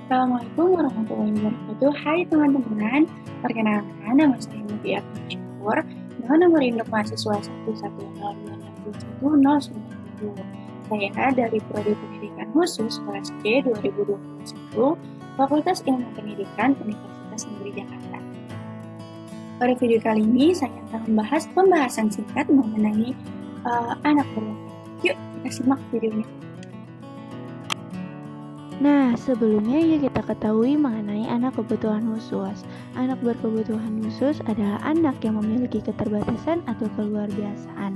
Assalamualaikum warahmatullahi wabarakatuh. Hai teman-teman, perkenalkan nama saya Mutia Syukur dengan nomor induk mahasiswa 110206109. Saya dari Prodi Pendidikan Khusus kelas C 2021, Fakultas Ilmu Pendidikan Universitas Negeri Jakarta. Pada video kali ini saya akan membahas pembahasan singkat mengenai anak berbakat. Yuk kita simak videonya. Nah, sebelumnya ya kita ketahui mengenai anak kebutuhan khusus. Anak berkebutuhan khusus adalah anak yang memiliki keterbatasan atau keluarbiasaan,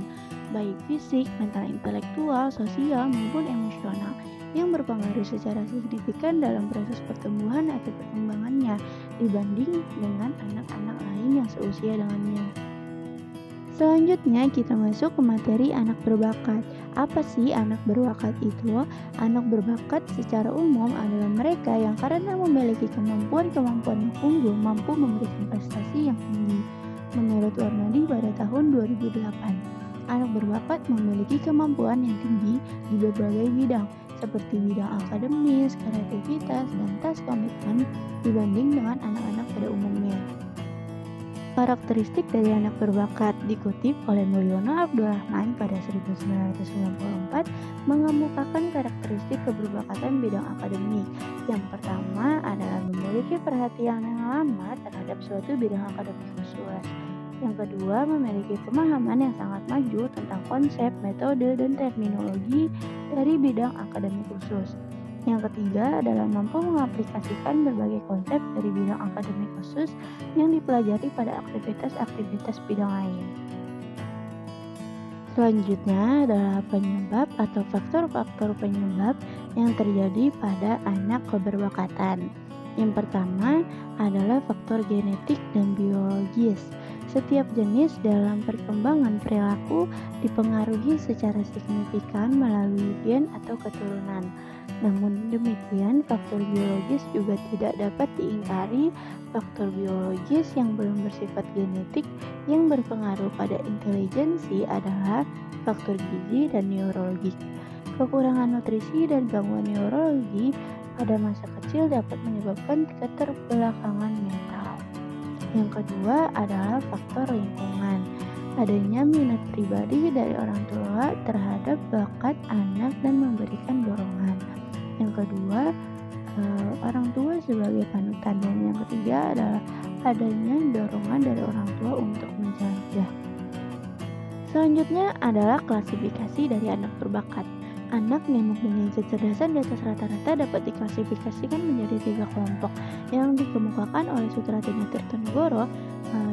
baik fisik, mental, intelektual, sosial, maupun emosional, yang berpengaruh secara signifikan dalam proses pertumbuhan atau perkembangannya dibanding dengan anak-anak lain yang seusia dengannya. Selanjutnya kita masuk ke materi anak berbakat. Apa sih anak berbakat itu? Anak berbakat secara umum adalah mereka yang karena memiliki kemampuan-kemampuan yang unggul mampu memberikan prestasi yang tinggi. Menurut Warnadi pada tahun 2008, anak berbakat memiliki kemampuan yang tinggi di berbagai bidang, seperti bidang akademis, kreativitas, dan tes komitmen dibanding dengan anak-anak pada umumnya. Karakteristik dari anak berbakat dikutip oleh Mulyono Abdurrahman pada 1994 mengemukakan karakteristik keberbakatan bidang akademik. Yang pertama adalah memiliki perhatian yang lama terhadap suatu bidang akademik khusus. Yang kedua, memiliki pemahaman yang sangat maju tentang konsep, metode, dan terminologi dari bidang akademik khusus. Yang ketiga adalah mampu mengaplikasikan berbagai konsep dari bidang akademik khusus yang dipelajari pada aktivitas-aktivitas bidang lain. Selanjutnya adalah penyebab atau faktor-faktor penyebab yang terjadi pada anak keberbakatan. Yang pertama adalah faktor genetik dan biologis. Setiap jenis dalam perkembangan perilaku dipengaruhi secara signifikan melalui gen atau keturunan. Namun demikian, faktor biologis juga tidak dapat diingkari. Faktor biologis yang belum bersifat genetik yang berpengaruh pada intelijensi adalah faktor gizi dan neurologik. Kekurangan nutrisi dan gangguan neurologi pada masa kecil dapat menyebabkan keterbelakangan mental. Yang kedua adalah faktor lingkungan. Adanya minat pribadi dari orang tua terhadap bakat anak dan memberikan dorongan. Yang kedua, orang tua sebagai panutan. Dan yang ketiga adalah adanya dorongan dari orang tua untuk menjelajah. Selanjutnya adalah klasifikasi dari anak berbakat. Anak yang mempunyai kecerdasan di atas rata-rata dapat diklasifikasikan menjadi 3 kelompok yang dikemukakan oleh Sutratina Tirtonegoro,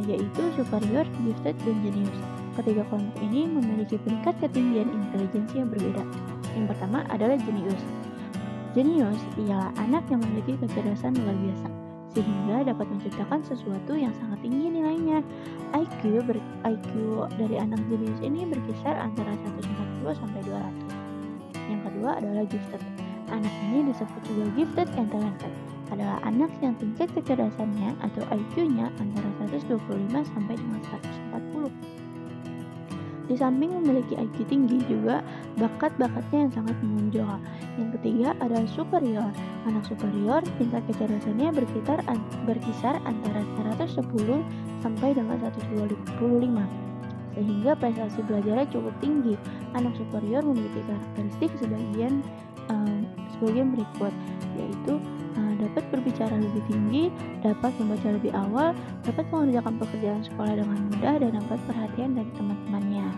yaitu superior, gifted, dan jenius. Ketiga kelompok ini memiliki tingkat ketinggian intelijensi yang berbeda. Yang pertama adalah jenius. Jenius ialah anak yang memiliki kecerdasan luar biasa, sehingga dapat menciptakan sesuatu yang sangat tinggi nilainya. IQ dari anak jenius ini berkisar antara 140 sampai 200. Yang kedua adalah gifted. Anak ini disebut juga gifted and talented. Adalah anak yang tingkat kecerdasannya atau IQ-nya antara 125 sampai dengan 140. Di samping memiliki IQ tinggi juga bakat-bakatnya yang sangat menonjol. Yang ketiga adalah superior. Anak superior tingkat kecerdasannya berkisar antara 110 sampai dengan 125. Sehingga prestasi belajarnya cukup tinggi. Anak superior memiliki karakteristik sebagian berikut, yaitu dapat berbicara lebih tinggi, dapat membaca lebih awal, dapat mengerjakan pekerjaan sekolah dengan mudah, dan dapat perhatian dari teman-temannya.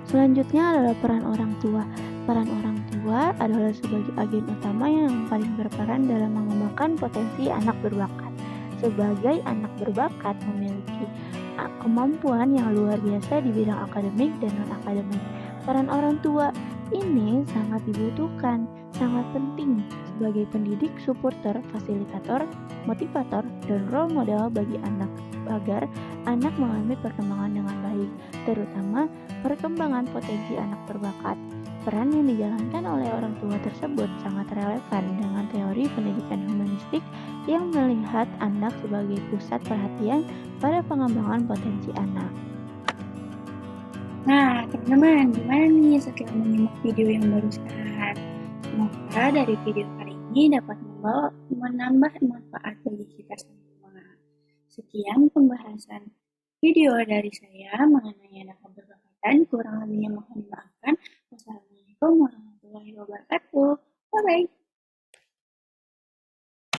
Selanjutnya adalah peran orang tua. Peran orang tua adalah sebagai agen utama yang paling berperan dalam mengembangkan potensi anak berbakat. Sebagai anak berbakat memiliki kemampuan yang luar biasa di bidang akademik dan non-akademik. Peran orang tua ini sangat dibutuhkan, sangat penting sebagai pendidik, supporter, fasilitator, motivator, dan role model bagi anak agar anak mengalami perkembangan dengan baik, terutama perkembangan potensi anak berbakat. Peran yang dijalankan oleh orang tua tersebut sangat relevan dengan teori pendidikan humanistik yang melihat anak sebagai pusat perhatian pada pengembangan potensi anak. Nah, teman-teman, gimana nih setelah menyimak video yang barusan? Semoga dari video kali ini ini dapat menambah manfaat bagi kita semua. Sekian pembahasan video dari saya mengenai anak berbakat. Kurang lebihnya mohon maaf.